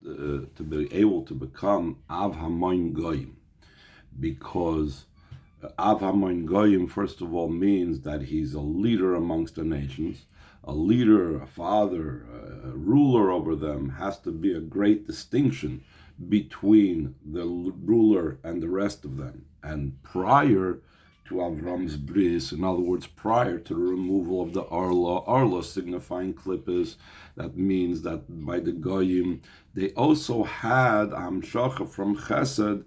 to be able to become Av Hamoin Goyim, because Av Hamoin Goyim, first of all, means that he's a leader amongst the nations. A leader, a father, a ruler over them has to be a great distinction between the ruler and the rest of them. And prior to Avram's bris, in other words, prior to the removal of the arla signifying klippus, that means that by the goyim, they also had hamshacha from chesed,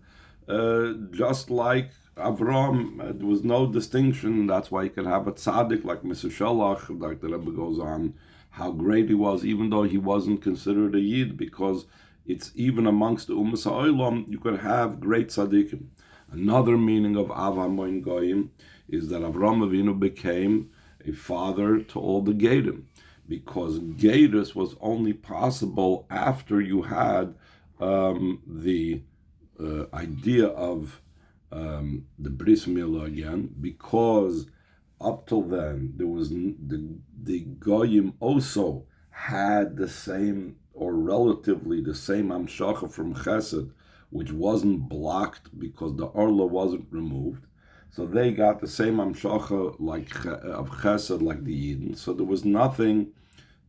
just like Avram. There was no distinction. That's why you could have a tzaddik like Mr. Shalach, like the Rebbe goes on, how great he was, even though he wasn't considered a yid, because it's even amongst the Umas HaOlam, you could have great tzaddikim. Another meaning of Av HaMoin Goyim is that Avram Avinu became a father to all the Gedim, because Gedus was only possible after you had the idea of the Bris Milah again, because up till then there was the Goyim also had the same, or relatively the same Amshacha from Chesed, which wasn't blocked because the Arla wasn't removed. So they got the same Amshacha of Chesed like the Yidden. So there was nothing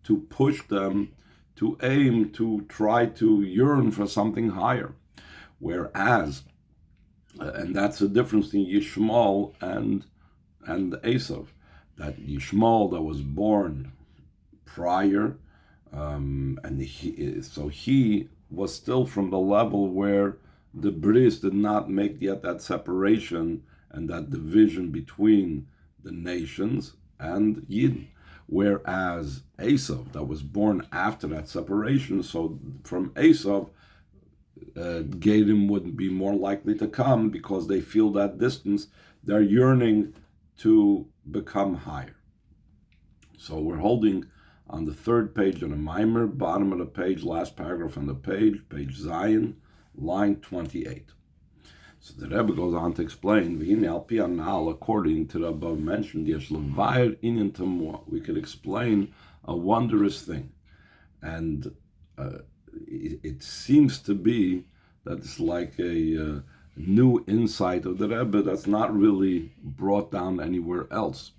to push them to aim to try to yearn for something higher. Whereas, and that's the difference in Yishmael and Esav, that Yishmael that was born prior, so he was still from the level where the Bris did not make yet that separation and that division between the nations and Yidden. Whereas Esav, that was born after that separation, so from Esav, Gedim would be more likely to come because they feel that distance, they're yearning to become higher. So we're holding on the third page of the Mimer, bottom of the page, last paragraph on the page Zion, line 28. So the Rebbe goes on to explain, according to the above mentioned, we could explain a wondrous thing. And it seems to be that it's like a new insight of the Rebbe that's not really brought down anywhere else.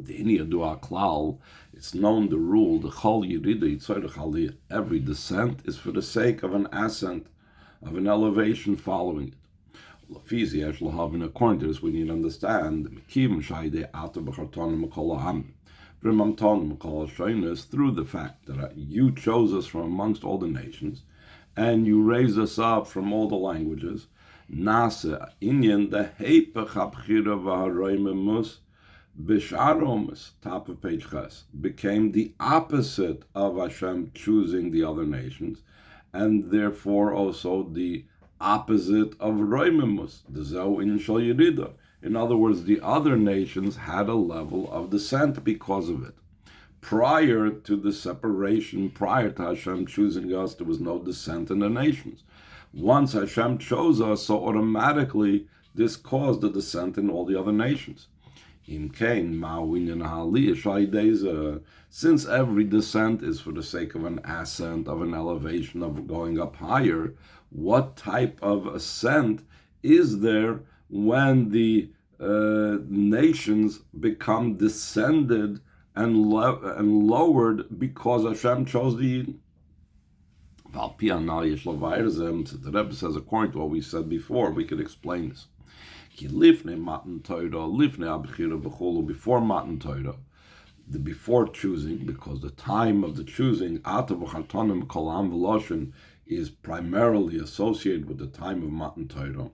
The Iniyadua Klal, it's known the rule, the Chol Yerida, every descent is for the sake of an ascent, of an elevation following it. According to this, we need to understand through the fact that you chose us from amongst all the nations, and you raised us up from all the languages. Nasa inyan the heipach habchira v'haroimemus Bisharomus, top of page Ches, became the opposite of Hashem choosing the other nations, and therefore also the opposite of Roimimus, the Zeu in Shal Yerida. In other words, the other nations had a level of descent because of it. Prior to the separation, prior to Hashem choosing us, there was no descent in the nations. Once Hashem chose us, so automatically this caused a descent in all the other nations. Since every descent is for the sake of an ascent, of an elevation, of going up higher, what type of ascent is there when the nations become descended and lowered because Hashem chose the Yidden? The Rebbe says, according to what we said before, we could explain this. Before Matan Torah, the before choosing, because the time of the choosing is primarily associated with the time of Matan Torah.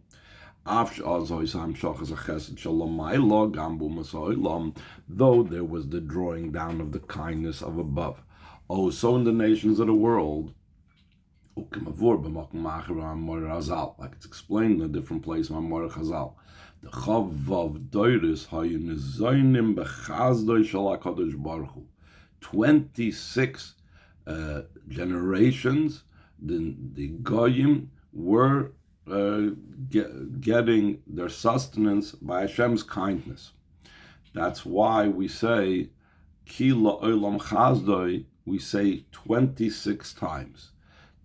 Though there was the drawing down of the kindness of above. So in the nations of the world, like it's explained in a different place, Mamor Chazal. The Chavav Doiris Hayu Nizoinim Bechazdoi Shal HaKadosh Baruch Hu. 26 generations, the Goyim were getting their sustenance by Hashem's kindness. That's why we say Ki La'olam Chazdoi, we say 26 times.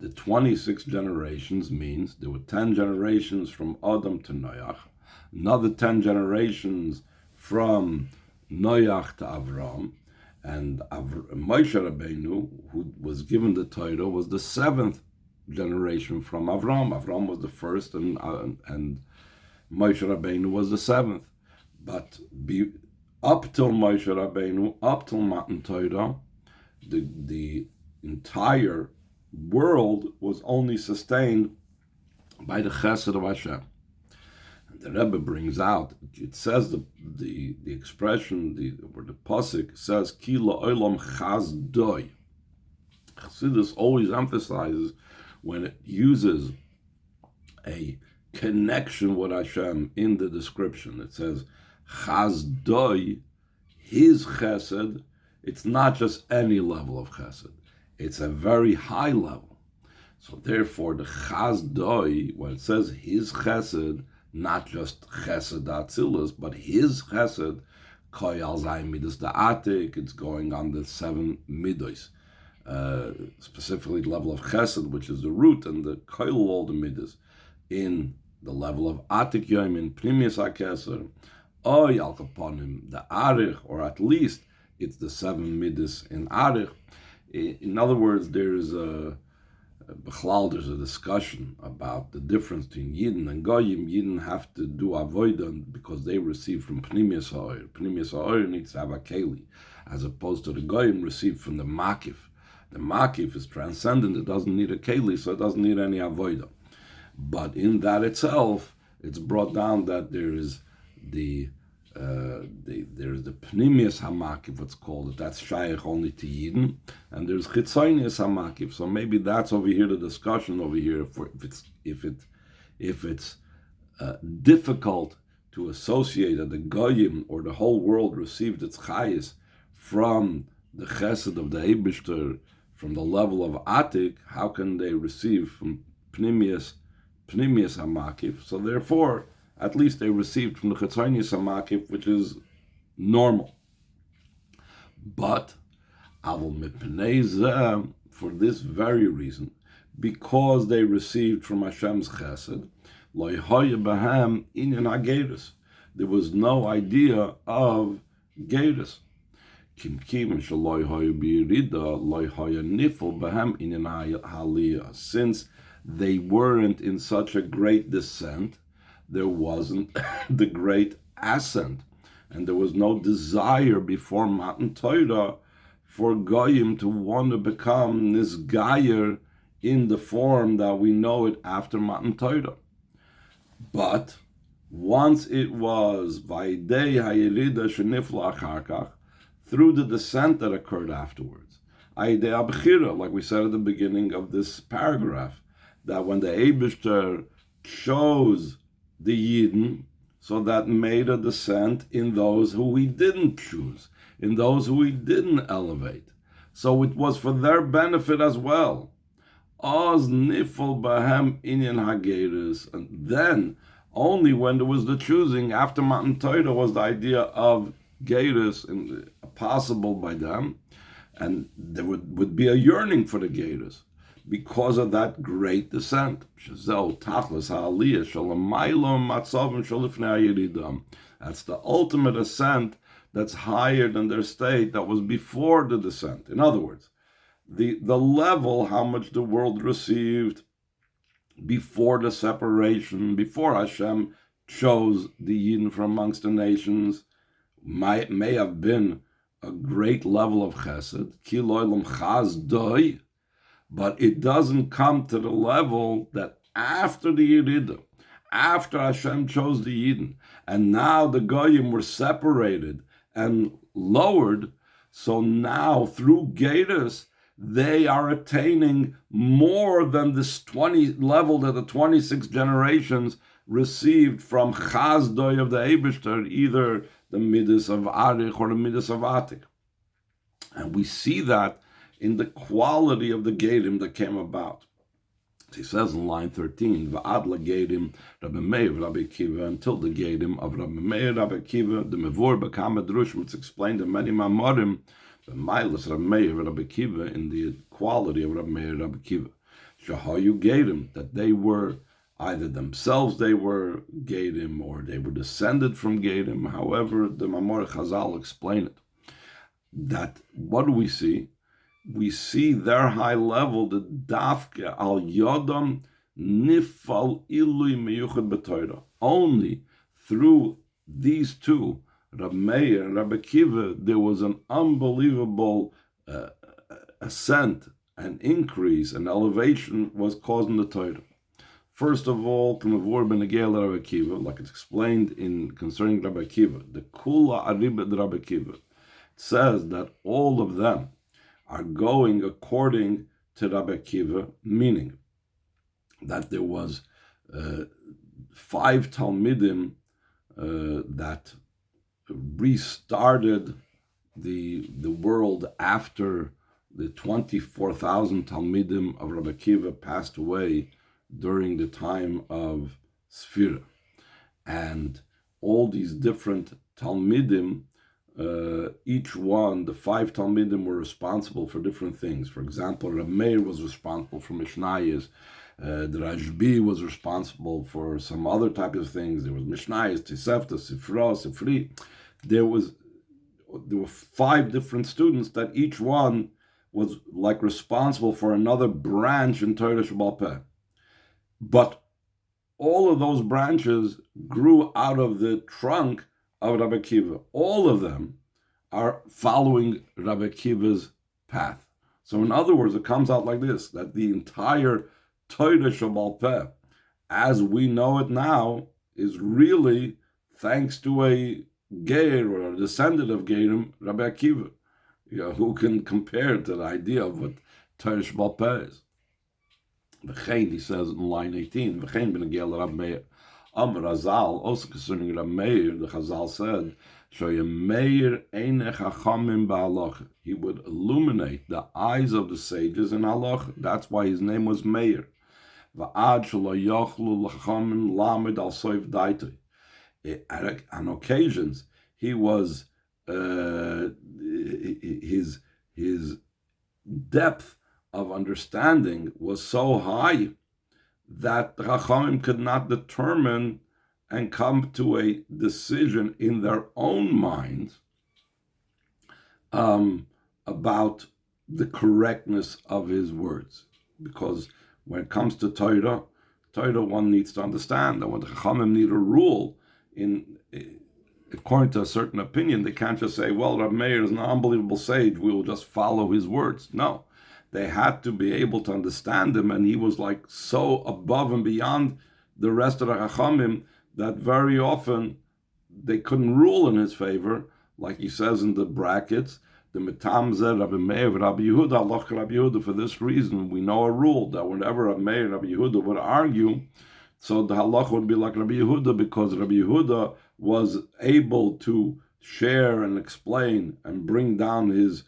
The 26 generations means there were 10 generations from Adam to Noach, another 10 generations from Noach to Avram, and Moshe Rabbeinu, who was given the Torah, was the 7th generation from Avram. Avram was the first, and Moshe Rabbeinu was the 7th. But up till Moshe Rabbeinu, up till Matan Torah, the entire world was only sustained by the Chesed of Hashem. And the Rebbe brings out, it says the expression, where the pasuk says, Ki la'olam chaz doi. Chassidus always emphasizes when it uses a connection with Hashem in the description. It says, chaz doi, his chesed. It's not just any level of chesed. It's a very high level. So therefore, the chaz doi, when it says his chesed, not just chesed atzilus, but his chesed, koyal zayin midas da'atik, it's going on the 7 midos, specifically the level of chesed, which is the root, and the koyal all the midas, in the level of atik yom, in primius hakeser, oy al kaponim, the arich, or at least it's the 7 midas in arich. In other words, there's a discussion about the difference between Yidden and Goyim. Yidden have to do avodah because they receive from Pnimius Ha'or. Pnimius Ha'or needs to have a keli, as opposed to the Goyim received from the Makif. The Makif is transcendent; it doesn't need a keli, so it doesn't need any avodah. But in that itself, it's brought down that there is there's the Pnimius Hamakif, what's called it. That's Shaykh only to Yidden, and there's Chitzonius Hamakif. So maybe that's over here the discussion over here. If it's difficult to associate that the Goyim or the whole world received its Chayis from the Chesed of the Eibishter, from the level of Atik, how can they receive from Pnimius Hamakif? So therefore, at least they received from the Chetzonius HaMakif, which is normal. But, Avol Mipnei Zeh, for this very reason, because they received from Hashem's Chesed, Lo Yehoya Bahem Inyan HaGeirus. There was no idea of Geirus. Kim Shelo Yehoya B'Yirida, Lo Yehoya Nifel Bahem Inyan HaAliyah. Since they weren't in such a great descent, there wasn't the great ascent, and there was no desire before Matan Torah for Goyim to want to become this Gayer in the form that we know it after Matan Torah. But once it was Vaidei Hayirida Shenifla Acharkach, through the descent that occurred afterwards, Aidei Abchira, like we said at the beginning of this paragraph, that when the Eibishter chose the Yidden, so that made a descent in those who he didn't choose, in those who he didn't elevate. So it was for their benefit as well. Oz nifol bahem inyan hageirus, and then only when there was the choosing after Matan Torah was the idea of geirus possible by them, and there would be a yearning for the geirus because of that great descent. That's the ultimate ascent that's higher than their state that was before the descent. In other words, the level, how much the world received before the separation, before Hashem chose the Yidden from amongst the nations, may have been a great level of chesed, ki lo'olam chaz doi, but it doesn't come to the level that after the Yerida, after Hashem chose the Yidden, and now the Goyim were separated and lowered, so now through Geirus, they are attaining more than this 20 level that the 26 generations received from Chaz Doi of the Eibishter, either the Midas of Arich or the Midas of Atik. And we see that in the quality of the Gedim that came about. He says in line 13, V'ad Gedim Rabbi Meir, Rabbi Akiva, until the Gedim of Rabbi Meir, Rabbi Akiva, the Mevor B'Kama Drushim, it's explained in many Mamorim, the Milas Rabbi Meir, Rabbi Akiva, in the quality of Rabbi Meir, Rabbi Akiva. Shahayu Gadim, that they were either themselves they were Gadim or they were descended from Gadim. However, the Mamor Chazal explain it. That what do we see? We see their high level, the Dafke al Yodam Nifal Ilui Meyuchad B'Torah. Only through these two, Rab Meir and Rabbi Akiva, there was an unbelievable ascent, an increase, an elevation was caused in the Torah. First of all, K'mavur ben Agel Rabbi Akiva, like it's explained in concerning Rabbi Akiva, the Kula Aribet Rabbi Akiva, it says that all of them are going according to Rabbi Akiva, meaning that there was 5 Talmidim that restarted the world after the 24,000 Talmidim of Rabbi Akiva passed away during the time of Sfira. And all these different Talmidim, each one, the 5 Talmidim were responsible for different things. For example, Rab Meir was responsible for Mishnayos. The Rashbi was responsible for some other type of things. There was Mishnayos, Tosefta, Sifra, Sifri. There were 5 different students that each one was like responsible for another branch in Torah Shebaal Peh. But all of those branches grew out of the trunk of Rabbi Akiva. All of them are following Rabbi Akiva's path. So in other words, it comes out like this, that the entire Torah Shebaal Peh, as we know it now, is really thanks to a Geir or a descendant of Geirim, Rabbi Akiva. Who can compare to the idea of what Torah Shebaal Peh is? V'chein, he says in line 18, V'chein ben Agel Rab Meir, Amar Azal, also concerning Rab Meir, the Chazal said, Shoya Meir Einech Hachamim Ba'aloch. He would illuminate the eyes of the sages in Halacha. That's why his name was Meir. V'ad shelo yochlu l'chachamim lamed al soif daitoi. On occasions, he was his depth of understanding was so high that the Chachamim could not determine and come to a decision in their own minds about the correctness of his words. Because when it comes to Torah one needs to understand that when the Chachamim need a rule according to a certain opinion, they can't just say, well, Rab Meir is an unbelievable sage, we will just follow his words. No, they had to be able to understand him, and he was like so above and beyond the rest of the Chachamim that very often they couldn't rule in his favor, like he says in the brackets, the Metamzer, Rabbi Meir, Rabbi Yehuda, Allah Rabbi Yehuda. For this reason, we know a rule that whenever Rabbi Meir and Rabbi Yehuda would argue, so the halacha would be like Rabbi Yehuda, because Rabbi Yehuda was able to share and explain and bring down his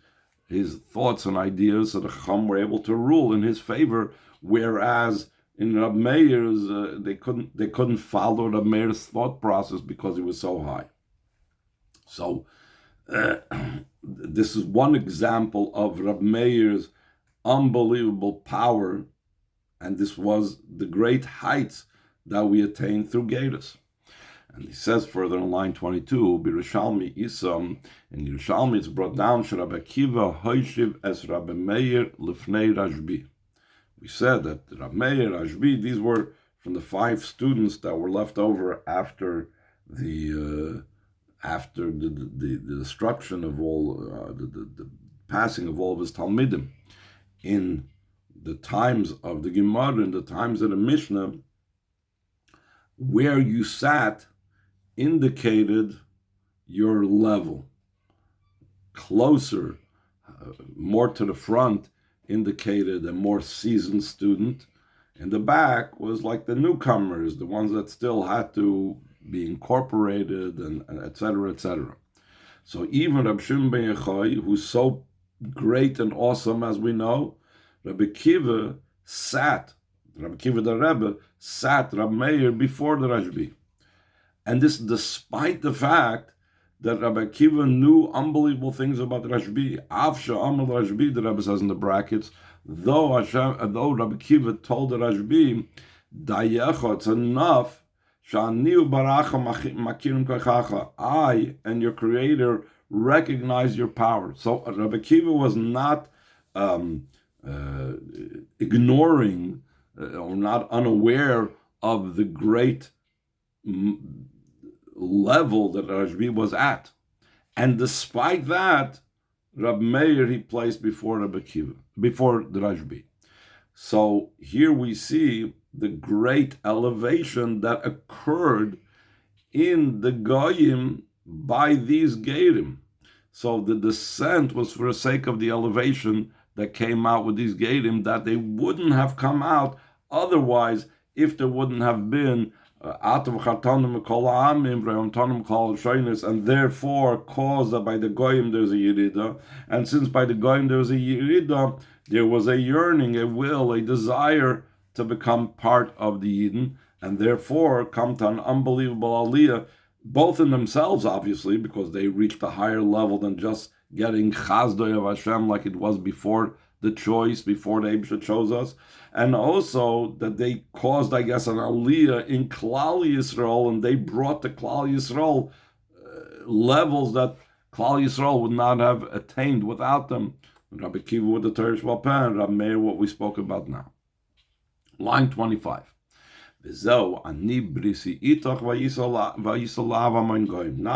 thoughts and ideas, so the Chacham were able to rule in his favor. Whereas in Rabbi Meir's, they couldn't follow Rabbi Meir's thought process because he was so high. So this is one example of Rabbi Meir's unbelievable power, and this was the great heights that we attained through Gedus. And he says further in line 22, Birushalmi Isam, in Yerushalmi it's brought down, Rabbi Akiva Hoishiv es Rabbi Meir Lifnei Rashbi. We said that Rabbi Meir, Rashbi, these were from the 5 students that were left over after the destruction of all, the passing of all of his Talmidim. In the times of the Gemara, in the times of the Mishnah, where you sat indicated your level. Closer, more to the front, indicated a more seasoned student. In the back was like the newcomers, the ones that still had to be incorporated, and et cetera, et cetera. So even Rab Shimon ben Yochai, who's so great and awesome as we know, Rabbi Akiva the Rebbe sat Rab Meir before the Rashbi. And this despite the fact that Rabbi Akiva knew unbelievable things about Rashbi. Avsha Amal Rashbi, the Rebbe says in the brackets, though Rabbi Kiva told the Rashbi, Dayecha, it's enough, Sha'aniu baracha makirim kochacha, I and your Creator recognize your power. So Rabbi Kiva was not ignoring or not unaware of the great level that Rashbi was at. And despite that, Rab Meir he placed before Rabbi Kiva, before the Rashbi. So here we see the great elevation that occurred in the Goyim by these Gerim. So the descent was for the sake of the elevation that came out with these Gerim, that they wouldn't have come out otherwise if there wouldn't have been and therefore caused that by the Goyim there's a Yerida. And since by the Goyim there's a Yerida, there was a yearning, a will, a desire to become part of the Yidden, and therefore come to an unbelievable aliyah, both in themselves, obviously, because they reached a higher level than just getting Chazdoi of Hashem like it was before the choice, before the Eibusha chose us, and also that they caused, I guess, an aliyah in Klal Yisrael, and they brought to Klal Yisrael levels that Klal Yisrael would not have attained without them. Rabbi Kiva with the Torah Shval Peh, and Rabbi Meir, what we spoke about now. Line 25. Now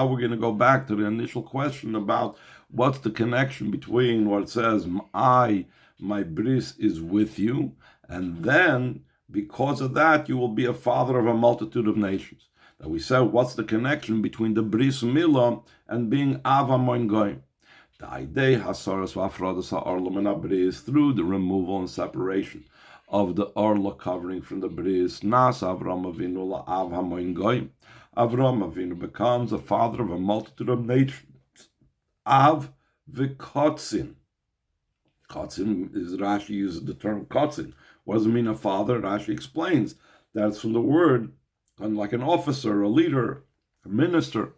we're going to go back to the initial question about what's the connection between what it says, my bris is with you, and then because of that you will be a father of a multitude of nations. That we said, what's the connection between the bris milah and being Av HaMoin Goyim? The idea hasaras v'afradas ha'arlam and bris through the removal and separation of the Orla covering from the bris, Nas Avram Avinu la'Av HaMoin Goyim. Avram Avinu becomes a father of a multitude of nations. Av v'kotzin. Kotzin is, Rashi uses the term kotzin. What does it mean, a father? Rashi explains that it's from the word, like an officer, a leader, a minister.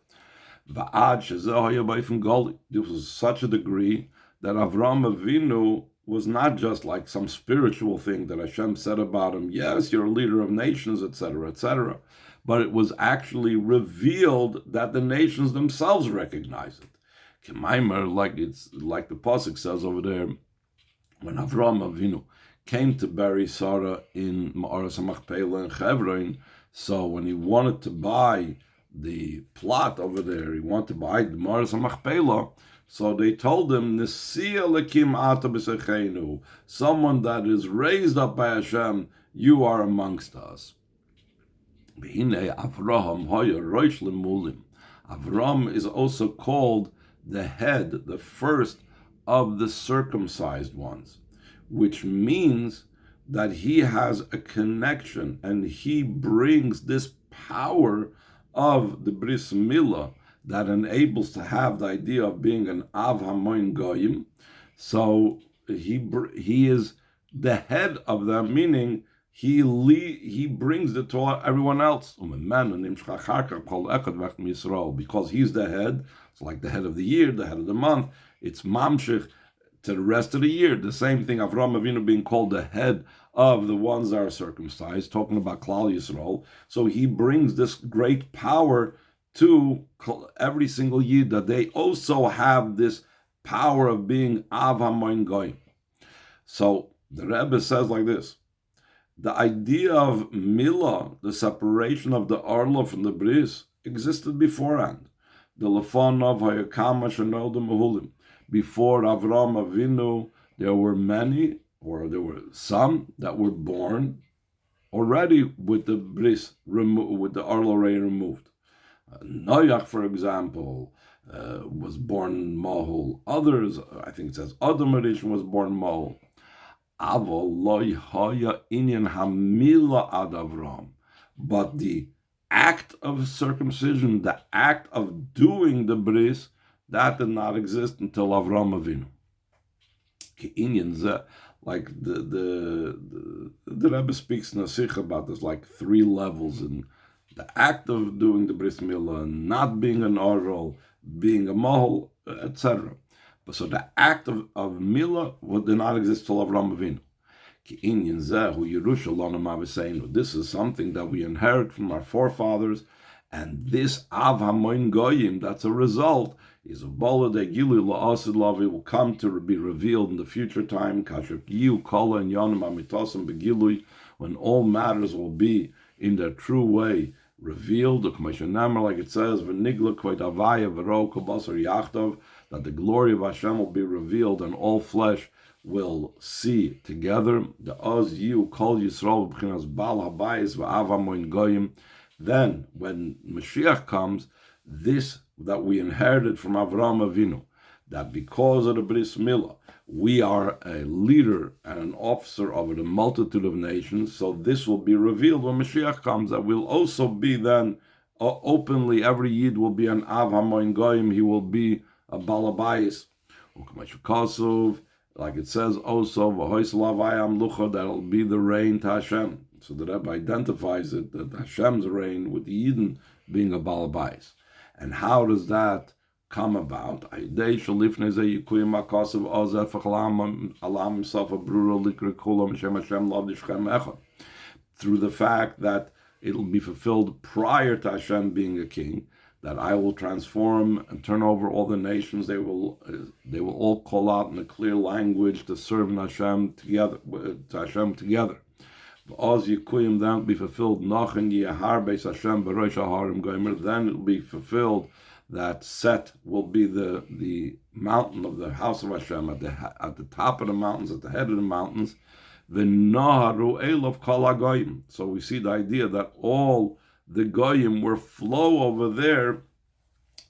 Va'ad shezeh Goli. This was such a degree that Avram Avinu was not just like some spiritual thing that Hashem said about him, yes, you're a leader of nations, etc., etc., but it was actually revealed that the nations themselves recognize it. Kemaimer, like the Pasuk says over there, when Avram Avinu came to bury Sarah in Ma'aras HaMachpelah in Hebron, so when he wanted to buy the plot over there, he wanted to buy the Ma'aras HaMachpelah, so they told him, someone that is raised up by Hashem, you are amongst us. Avram is also called the head, the first of the circumcised ones, which means that he has a connection and he brings this power of the bris milah that enables to have the idea of being an Av HaMoin Goyim. So he is the head of them, meaning he brings it to everyone else. Because he's the head, it's like the head of the year, the head of the month, it's mamshich to the rest of the year. The same thing, Avram Avinu being called the head of the ones that are circumcised, talking about Klal Yisrael. So he brings this great power to every single Yid, that they also have this power of being Av HaMoin Goyim. So the Rebbe says like this, the idea of Milah, the separation of the Arla from the Bris, existed beforehand. The Lefonov Hayakama Shanol Mehulim. Before Avram Avinu, there were many, or there were some that were born already with the Bris, with the Arla ray removed. Noach, for example, was born in Mahul. Others, I think it says Adam Rishon was born in Mahul. But the act of circumcision, the act of doing the bris, that did not exist until Avram Avinu. Like the Rebbe speaks in a sikh about this, like 3 levels in the act of doing the bris milah, not being an oral, being a mahal, etc. So the act of Milah did not exist till Avraham Avinu. This is something that we inherit from our forefathers, and this Av Hamoin Goyim, that's a result, is a Bala de Gilu La'asid Lavi, will come to be revealed in the future time, Kasher Giyu Kala and Yonim Amitosim Begilui, when all matters will be in their true way revealed, like it says, that the glory of Hashem will be revealed and all flesh will see together. The Oz Yu Kol Yisrael B'chinas Bal Habayis V'Av Hamoin Goyim. Then, when Mashiach comes, this that we inherited from Avraham Avinu, that because of the Bris Milah, we are a leader and an officer over the multitude of nations. So this will be revealed when Mashiach comes. That will also be then openly. Every Yid will be an Av Hamoin Goyim. He will be a Balabayis. Like it says also, that'll be the reign to Hashem. So the Rebbe identifies it, that Hashem's reign with the Yidden being a Balabayis. And how does that come about? Through the fact that it'll be fulfilled prior to Hashem being a king, that I will transform and turn over all the nations. They will all call out in a clear language to serve Hashem together. Then it'll be fulfilled. Then it'll be fulfilled that Set will be the mountain of the house of Hashem at the top of the mountains, at the head of the mountains. So we see the idea that all the Goyim will flow over there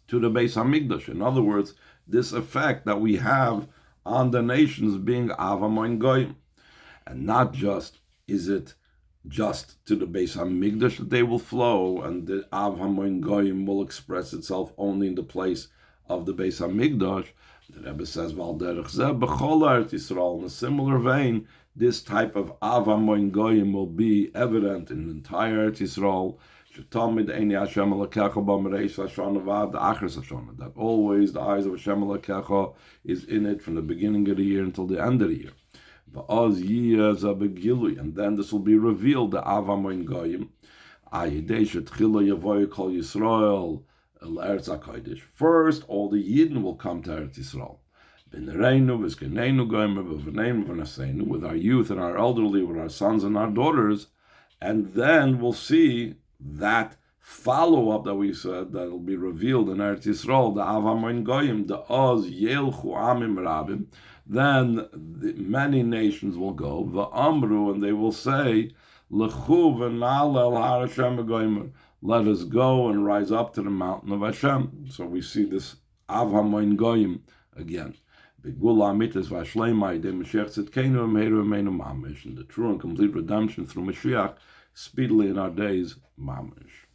to the Beis Hamikdash. In other words, this effect that we have on the nations being Av Hamoin Goyim. And not just is it just to the Beis Hamikdash that they will flow, and the Av Hamoin Goyim will express itself only in the place of the Beis Hamikdash. The Rebbe says, in a similar vein, this type of Av Hamoin Goyim will be evident in the entire Eretz Yisrael, that always the eyes of Hashem Elokecha is in it from the beginning of the year until the end of the year. And then this will be revealed, the Av Hamoin Goyim. First, all the Yidden will come to Eretz Yisrael. With our youth and our elderly, with our sons and our daughters. And then we'll see that follow-up that we said that will be revealed in Eretz Yisrael, the Av Hamoin Goyim, the Oz Yelchu Amim Rabim. Then many nations will go, v'amru, and they will say, L'chu v'na'al har Hashem v'goymer, let us go and rise up to the mountain of Hashem. So we see this Av Hamoin Goyim again. Begula amitis v'ashleimai de Mashiach tzidkenu v'meiru v'meinu mamish, and the true and complete redemption through Mashiach speedily in our days mamish.